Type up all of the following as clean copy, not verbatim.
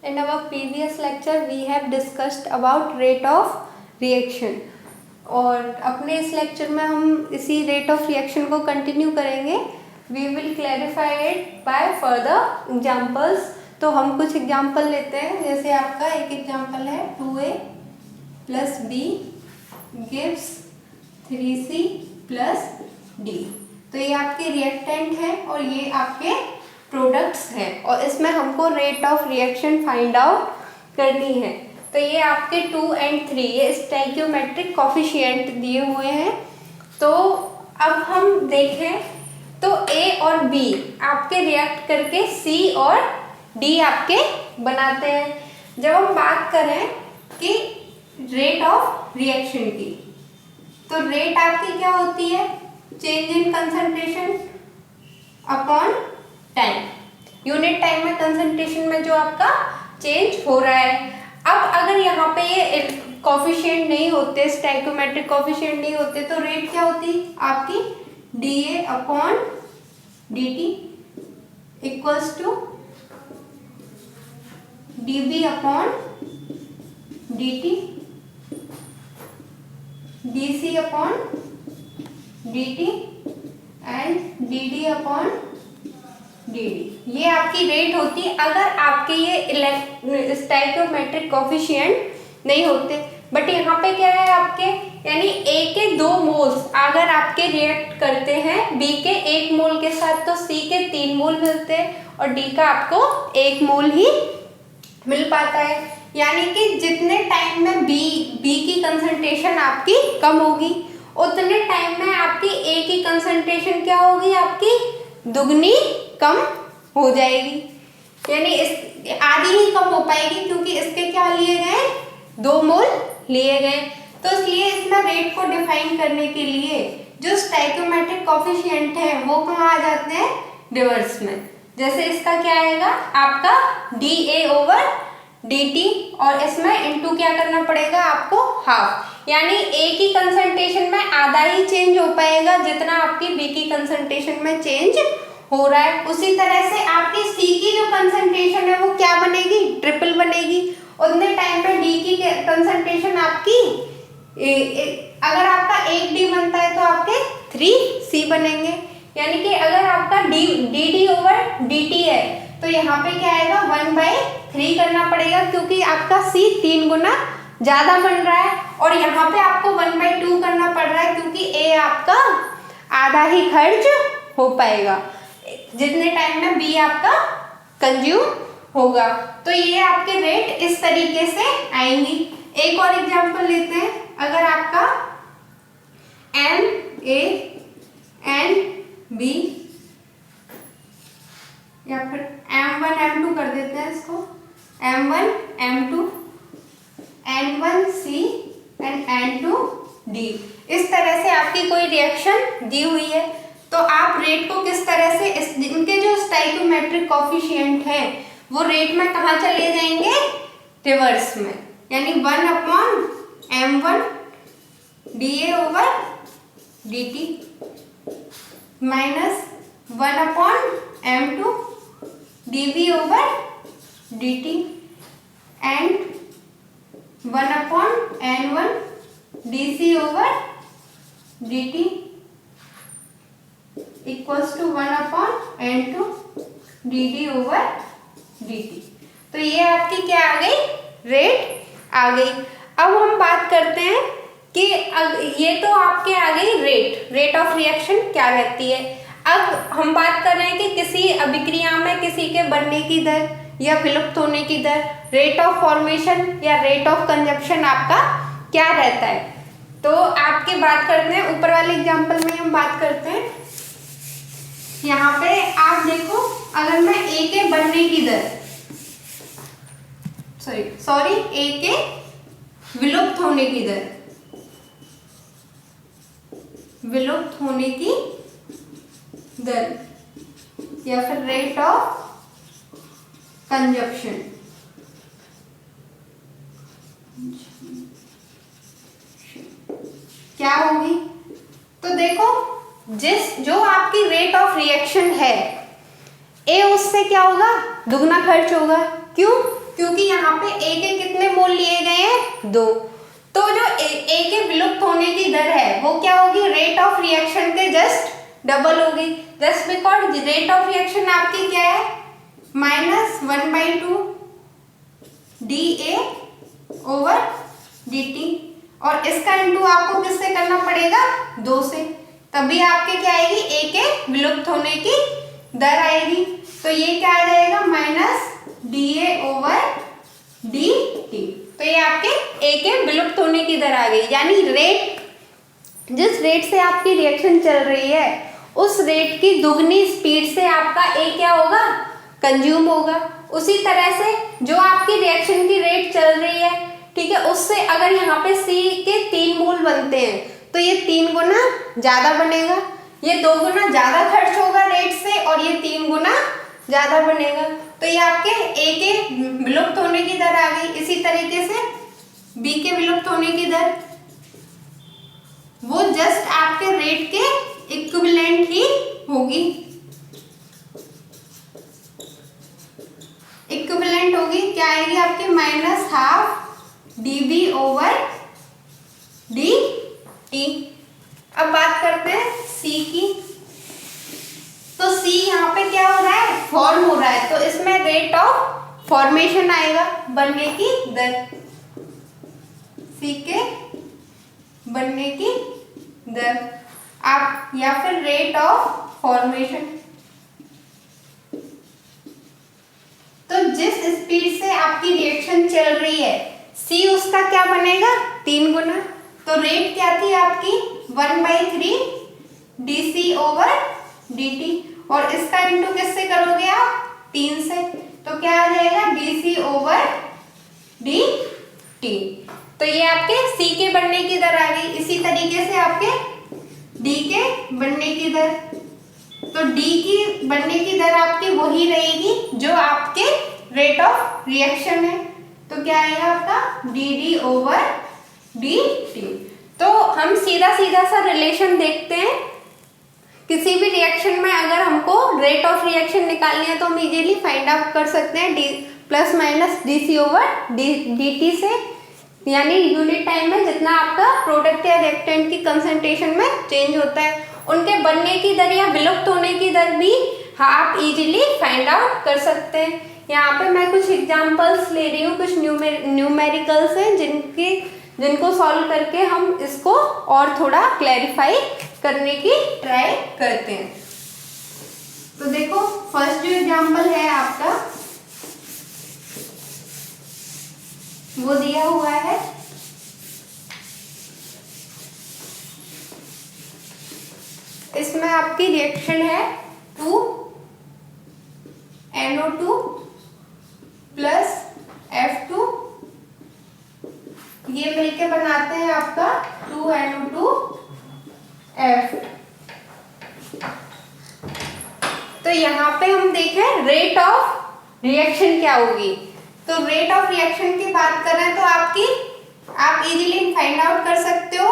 In our previous lecture we have discussed about rate of reaction और अपने इस lecture में हम इसी रेट ऑफ रिएक्शन को कंटिन्यू करेंगे. We will clarify it by further examples. तो हम कुछ एग्जांपल लेते हैं. जैसे आपका एक एग्जांपल है 2a plus B gives 3c plus D. तो ये आपके रिएक्टेंट है और ये आपके प्रोडक्ट्स हैं और इसमें हमको rate of reaction find out करनी है. तो ये आपके 2 और 3 ये स्टोइकियोमेट्रिक कोफिशिएंट दिए हुए हैं. तो अब हम देखें तो A और B आपके रिएक्ट करके C और D आपके बनाते हैं. जब हम बात करें कि रेट ऑफ रिएक्शन की, तो रेट आपकी क्या होती है? Change in concentration upon time. Unit time में कंसंट्रेशन में जो आपका चेंज हो रहा है. अब अगर यहाँ पे ये कोफिशिएंट नहीं होते, स्टोइकियोमेट्रिक कोफिशिएंट नहीं होते, तो रेट क्या होती आपकी? dA upon dt equals to dB upon dt dC upon dt and dd upon dd. ये आपकी रेट होती है अगर आपके ये स्टोइकियोमेट्रिक कोफिशिएंट नहीं होते. बट यहाँ पे क्या है आपके, यानी A के 2 मोल्स अगर आपके रिएक्ट करते हैं B के 1 मोल के साथ, तो C के 3 मोल मिलते हैं और D का आपको 1 मोल ही मिल पाता है. यानी कि जितने टाइम में B की कंसंट्रेशन आपकी कम होगी, उतने टाइम में आपकी A की कंसंट्रेशन क्या होगी? आपकी दुगनी कम हो जाएगी. यानी इस आधी ही कम हो पाएगी क्योंकि इसके क्या लिए गए? 2 मोल लिए गए. तो इसलिए इसमें रेट को डिफाइन करने के लिए जो स्टोइकियोमेट्रिक कोफिशिएंट है वो कहाँ आ जाते हैं? रिवर्स में. जैसे इसका क्या आएगा आपका dA ओवर dt और इसमें इनटू क्या करना पड़ेगा आपको? हाफ. यानी A की कंसंट्रेशन में आधा ही चेंज हो पाएगा जितना आपकी B की कंसंट्रेशन में चेंज हो रहा है. उसी तरह से आपकी C की जो कंसंट्रेशन है वो क्या बनेगी? ट्रिपल बनेगी. उतने टाइम पे D की कंसंट्रेशन आपकी अगर आपका 1 D बनता है तो आपके 3 C बनेंगे. यानी कि अगर आपका dd ओवर dt है तो यहाँ पे क्या आएगा? 1/3 करना पड़ेगा क्योंकि आपका C 3 गुना ज्यादा बन रहा है और यहाँ पे आपको 1/2 करना पड़ रहा है क्योंकि A आपका आधा ही खर्च हो पाएगा जितने टाइम में B आपका कंज्यूम होगा. तो ये आपके रेट इस तरीके से आएंगी. एक और एग्जांपल लेते हैं. अगर आपका MA and B या फिर M1 M2 कर देते हैं इसको, M1 M2 N1C and N2D. इस तरह से आपकी कोई रिएक्शन दी हुई है तो आप रेट को किस तरह से इनके जो स्टोइकियोमेट्रिक कोफिशिएंट हैं वो रेट में कहाँ चले जाएंगे? रिवर्स में. यानी 1 upon M1 dA over dt minus 1 upon M2 dB over dt and 1 upon N1 dC over dt equals to 1 upon N2 dd over dt. तो ये आपकी क्या आ गई? रेट आ गई. अब हम बात करते हैं कि ये तो आपके आ गई रेट ऑफ रिएक्शन क्या रहती है. अब हम बात कर रहे हैं कि किसी अभिक्रिया में किसी के बनने की दर या विलुप्त होने की दर, रेट ऑफ फॉर्मेशन या रेट ऑफ कंजप्शन आपका क्या रहता है. तो आपकी बात करते हैं ऊपर वाले एग्जाम्पल में हम बात करते हैं. यहाँ पे आप देखो, अगर मैं A के बनने की दर A के विलुप्त होने की दर, विलुप्त होने की दर या फिर रेट ऑफ कंजप्शन क्या होगी? तो देखो जो आपकी रेट ऑफ रिएक्शन है ए, उससे क्या होगा? दुगना खर्च होगा. क्यों? क्योंकि यहाँ पे ए के कितने मोल लिए गए हैं? 2। तो जो ए के विलुप्त होने की दर है वो क्या होगी? रेट ऑफ रिएक्शन के जस्ट डबल होगी। Just because rate of reaction आपकी क्या है? -1/2 dA ओवर dt, और इसका इंटू आपको किससे करना पड़ेगा? 2 से, तभी आपके क्या आएगी? ए के विलुप्त होने की दर आएगी। तो ये क्या आ जाएगा? -dA over dt। तो ये आपके ए के विलुप्त होने की दर आ गई, यानी रेट, जिस रेट से आपकी रिएक्शन चल रही है उस रेट की दुगनी स्पीड से आपका ए क्या होगा? कंज्यूम होगा। उसी तरह से जो आपकी रिएक्शन की रेट चल रही है, ठीक है, उससे अगर यहाँ पे सी के 3 मोल बनते हैं तो ये 3 गुना ज्यादा बनेगा, ये 2 गुना ज्यादा खर्च होगा रेट से, और ये 3 गुना ज्यादा बनेगा। तो ये आपके ए के विलुप्त होने की दर आ गई। इसी तरीके से बी के विलुप्त होने की दर वो जस्ट आपके रेट के इक्विवेलेंट ही होगी, इक्विवेलेंट होगी। क्या आएगी आपकी? -12 dB ओवर dt। अब बात करते हैं सी की। तो सी यहाँ पे क्या हो रहा है? फॉर्म हो रहा है, तो इसमें रेट ऑफ फॉर्मेशन आएगा, बनने की दर, सी के बनने की दर आप, या फिर रेट ऑफ फॉर्मेशन। तो जिस स्पीड से आपकी रिएक्शन चल रही है सी उसका क्या बनेगा? 3 गुना। तो रेट क्या थी आपकी? 1/3 dC ओवर dt, और इसका इंटू किससे करोगे आप? 3 से, तो क्या आ जाएगा? dC over dt। तो ये आपके सी के बनने की दर आ गई। इसी तरीके से आपके डी के बनने की दर, तो डी की बनने की दर आपकी वही रहेगी जो आपके रेट ऑफ रिएक्शन है। तो क्या आएगा आपका? dd over dt। तो हम सीधा सीधा सा रिलेशन देखते हैं। किसी भी रिएक्शन में अगर हमको रेट ऑफ रिएक्शन निकालनी है तो हम इजीली फाइंड आउट कर सकते हैं ± dC ओवर dt से, यानी यूनिट टाइम में जितना आपका प्रोडक्ट या रिएक्टेंट की कंसंट्रेशन में चेंज होता है, उनके बनने की दर या विलुप्त होने की दर भी आप इजीली फाइंड आउट कर सकते हैं। यहाँ पे मैं कुछ एग्जांपल्स ले रही हूँ, कुछ न्यूमेरिकल्स हैं जिनको सॉल्व करके हम इसको और थोड़ा क्लैरिफाई करने की ट्राई करते हैं। तो देखो, फर्स्ट जो एग्जांपल है आपका वो दिया हुआ है इसमें आपकी रिएक्शन है 2NO2 प्लस F2, ये मिलके बनाते हैं आपका 2NO2F। तो यहाँ पे हम देखें रेट ऑफ रिएक्शन क्या होगी। तो रेट ऑफ रिएक्शन की बात कर रहे हैं तो आप इजीली फाइंड आउट कर सकते हो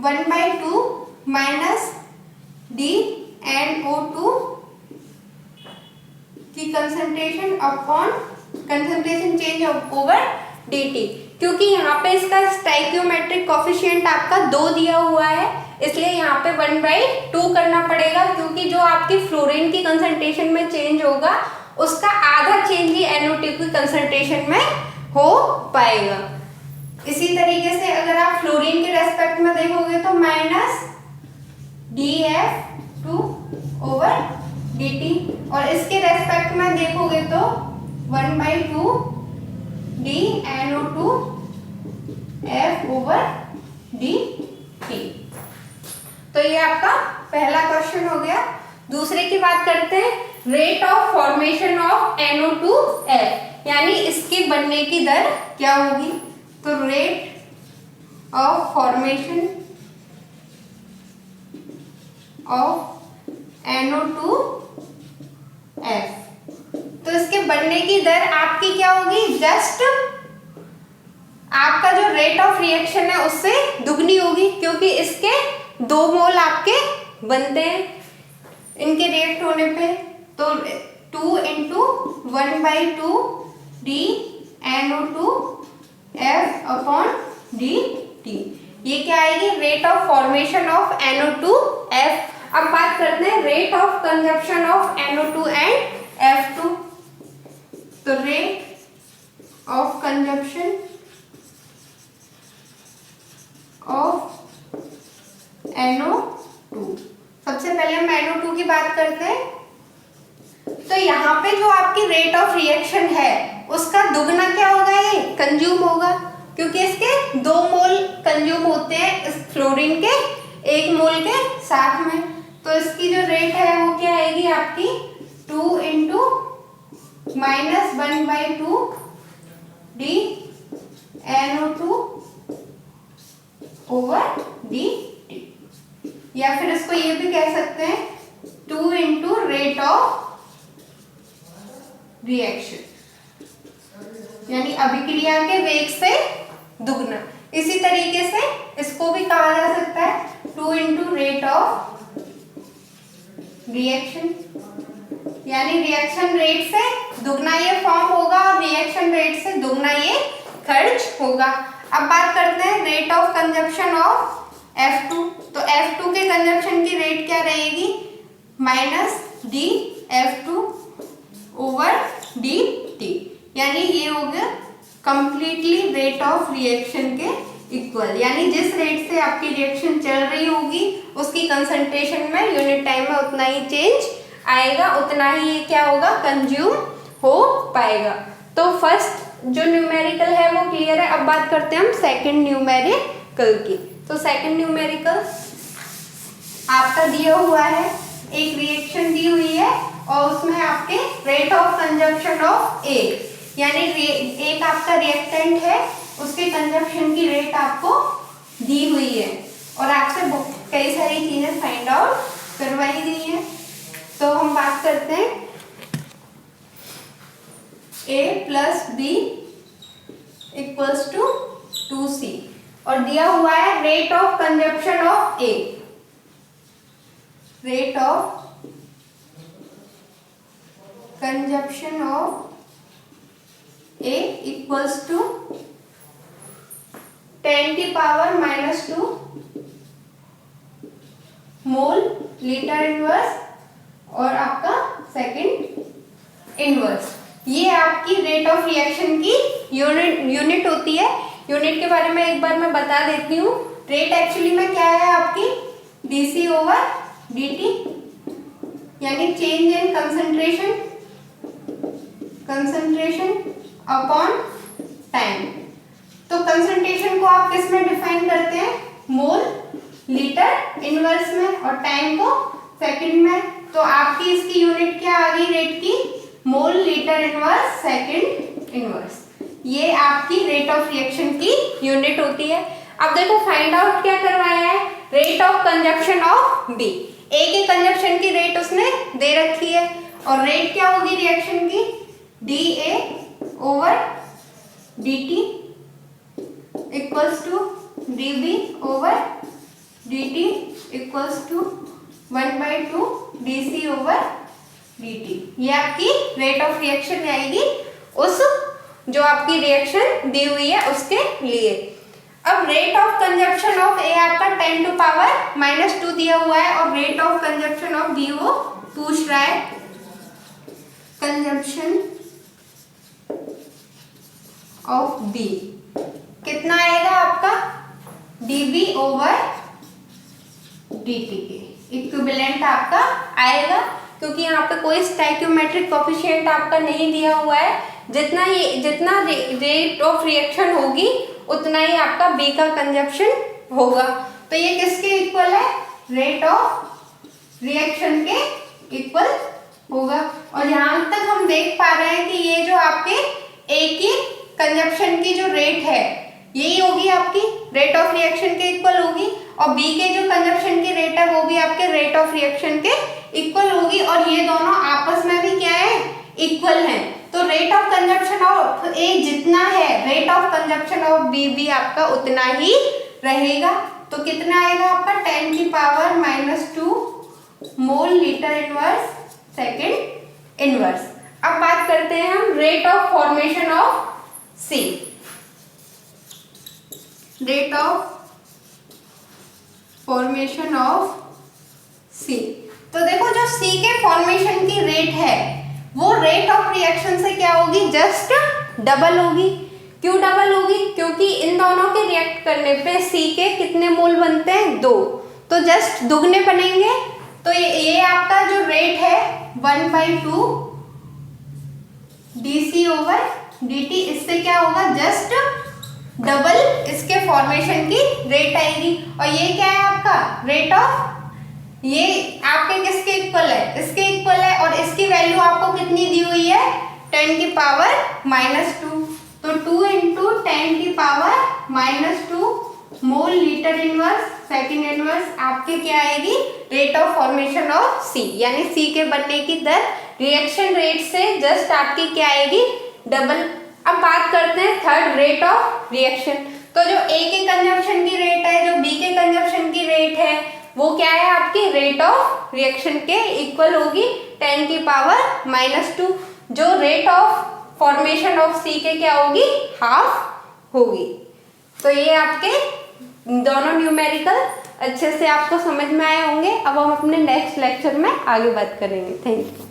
1/2 माइनस DNO2 की concentration upon concentration change over dt। क्योंकि यहाँ पे इसका स्टाइकियोमेट्रिक कोफिशिएंट आपका 2 दिया हुआ है, इसलिए यहाँ पे 1/2 करना पड़ेगा, क्योंकि जो आपकी फ्लोरीन की कंसंट्रेशन में चेंज होगा उसका आधा चेंज ही NO2 की कंसंट्रेशन में हो पाएगा। इसी तरीके से अगर आप फ्लोरीन के रेस्पेक्ट में देखोगे तो -DF2 ओवर dt, और इसके रेस्पेक्ट में देखोगे तो 1/2 DNO2F ओवर dt। तो ये आपका पहला क्वेश्चन हो गया। दूसरे की बात करते हैं, rate of formation of NO2F, यानी इसके बनने की दर क्या होगी। तो rate of formation of NO2F, तो इसके बनने की दर आपकी क्या होगी? जस्ट आपका जो रेट ऑफ रिएक्शन है उससे दुगनी होगी, क्योंकि इसके 2 मोल आपके बनते हैं इनके रिएक्ट होने पे। तो 2 × 1/2 डी NO2F/dt। ये क्या आएगी? Rate of formation of NO2F। अब बात करते हैं rate of consumption of NO2 and F2। तो rate of consumption of NO2, सबसे पहले हम NO2 की बात करते हैं। तो यहाँ पे जो आपकी रेट ऑफ रिएक्शन है उसका दुगना क्या होगा? ये कंज्यूम होगा, क्योंकि इसके 2 मोल कंज्यूम होते हैं इस फ्लोरीन के 1 मोल के साथ में। तो इसकी जो रेट है वो क्या आएगी आपकी? 2 × -1/2 डी NO2/dt, या फिर इसको ये भी कह सकते हैं 2 × रेट ऑफ रिएक्शन, यानी अभिक्रिया के वेग से दुगना। इसी तरीके से इसको भी कहा जा सकता है 2 × रेट ऑफ रिएक्शन, यानी रिएक्शन रेट से दुगना ये फॉर्म होगा और रिएक्शन रेट से दुगना ये खर्च होगा। अब बात करते हैं rate of consumption of F2। तो F2 के कंजप्शन की रेट क्या रहेगी? -dF2/dt, यानी ये हो गया कंप्लीटली रेट ऑफ रिएक्शन के इक्वल, यानी जिस रेट से आपकी रिएक्शन चल रही होगी उसकी कंसंट्रेशन में यूनिट टाइम में उतना ही चेंज आएगा, उतना ही ये क्या होगा? कंज्यूम हो पाएगा। तो फर्स्ट जो न्यूमेरिकल है वो क्लियर है। अब बात करते हैं हम सेकंड न्यूमेरिकल की। तो सेकंड न्यूमेरिकल आपका दिया हुआ है, एक रिएक्शन दी हुई है और उसमें आपके रेट ऑफ कंजप्शन ऑफ ए, यानी एक आपका रिएक्टेंट है उसके कंजप्शन की रेट आपको दी हुई है और आपसे कई सारी चीजें फाइंड आउट करवाई गई है। तो हम बात करते हैं A + B = 2C और दिया हुआ है rate of consumption of A, rate of consumption of A = 10⁻⁻² mole litre inverse और आपका सेकंड इनवर्स। ये आपकी रेट ऑफ रिएक्शन की यूनिट होती है। यूनिट के बारे में एक बार मैं बता देती हूँ। रेट एक्चुअली में क्या है आपकी? dC/dt, यानी change in concentration upon time. तो कंसंट्रेशन को आप किस में डिफाइन करते हैं? मोल लीटर इनवर्स में और टाइम को सेकंड में। तो आपकी इसकी यूनिट क्या आ गई रेट की? Mole litre inverse second inverse. ये आपकी रेट ऑफ रिएक्शन की यूनिट होती है। अब देखो फाइंड आउट क्या करवाया है? Rate of consumption of B. A के कंजप्शन की रेट उसने दे रखी है और रेट क्या होगी रिएक्शन की? dA/dt = dB/dt = 1/2 dC/dt। ये आपकी रेट ऑफ रिएक्शन आएगी उस जो आपकी रिएक्शन दी हुई है उसके लिए। अब rate of consumption of A आपका 10⁻⁻² दिया हुआ है और rate of consumption of B वो पूछ रहा है। कंजप्शन ऑफ बी कितना आएगा आपका? dB/dt के इक्विवेलेंट आपका आएगा, क्योंकि यहाँ पे कोई स्टोइकियोमेट्रिक कोएफिशिएंट आपका नहीं दिया हुआ है। जितना रेट ऑफ रिएक्शन होगी उतना ही आपका बी का कंजप्शन होगा। तो ये किसके इक्वल है? रेट ऑफ रिएक्शन के इक्वल होगा। और यहाँ तक हम देख पा रहे हैं कि ये जो आपके ए की कंजप्शन की जो रेट है यही होगी आपकी रेट ऑफ रिएक्शन के इक्वल होगी और बी के जो कंजप्शन की रेट है वो भी आपके रेट ऑफ रिएक्शन के इक्वल होगी और ये दोनों आपस में भी क्या है? इक्वल हैं। तो rate of consumption of A जितना है rate of consumption of B भी आपका उतना ही रहेगा। तो कितना आएगा आपका? 10⁻⁻² mole litre inverse second inverse. अब बात करते हैं हम rate of formation of C. Rate of formation of C. तो देखो जो सी के फॉर्मेशन की रेट है वो रेट ऑफ रिएक्शन से क्या होगी, जस्ट डबल होगी। क्यों डबल होगी, क्योंकि इन दोनों के रिएक्ट करने पे सी के कितने मोल बनते हैं, 2, तो जस्ट दुगने बनेंगे। तो ये आपका जो रेट है 1/2 dC/dt, इससे क्या होगा, जस्ट डबल इसके फॉर्मेशन की रेट आएगी। और ये क्या है आपका रेट ऑफ, ये आपके किसके इक्वल है, इसके इक्वल है, और इसकी वैल्यू आपको कितनी दी हुई है, 10⁻²। तो 2 × 10⁻², मोल लीटर इनवर्स सेकंड इनवर्स आपके क्या आएगी, रेट ऑफ फॉर्मेशन ऑफ सी, यानी सी के बनने की दर रिएक्शन रेट से जस्ट आपकी क्या आएगी, डबल। अब बात करते हैं थर्ड, रेट ऑफ रिएक्शन। तो जो ए के कंजप्शन की रेट है, जो बी के कंजप्शन की रेट है, वो क्या है आपकी रेट ऑफ रिएक्शन के इक्वल होगी 10⁻²। जो रेट ऑफ फॉर्मेशन ऑफ सी के क्या होगी, हाफ होगी। तो ये आपके दोनों न्यूमेरिकल अच्छे से आपको समझ में आए होंगे। अब हम अपने नेक्स्ट लेक्चर में आगे बात करेंगे। Thank you.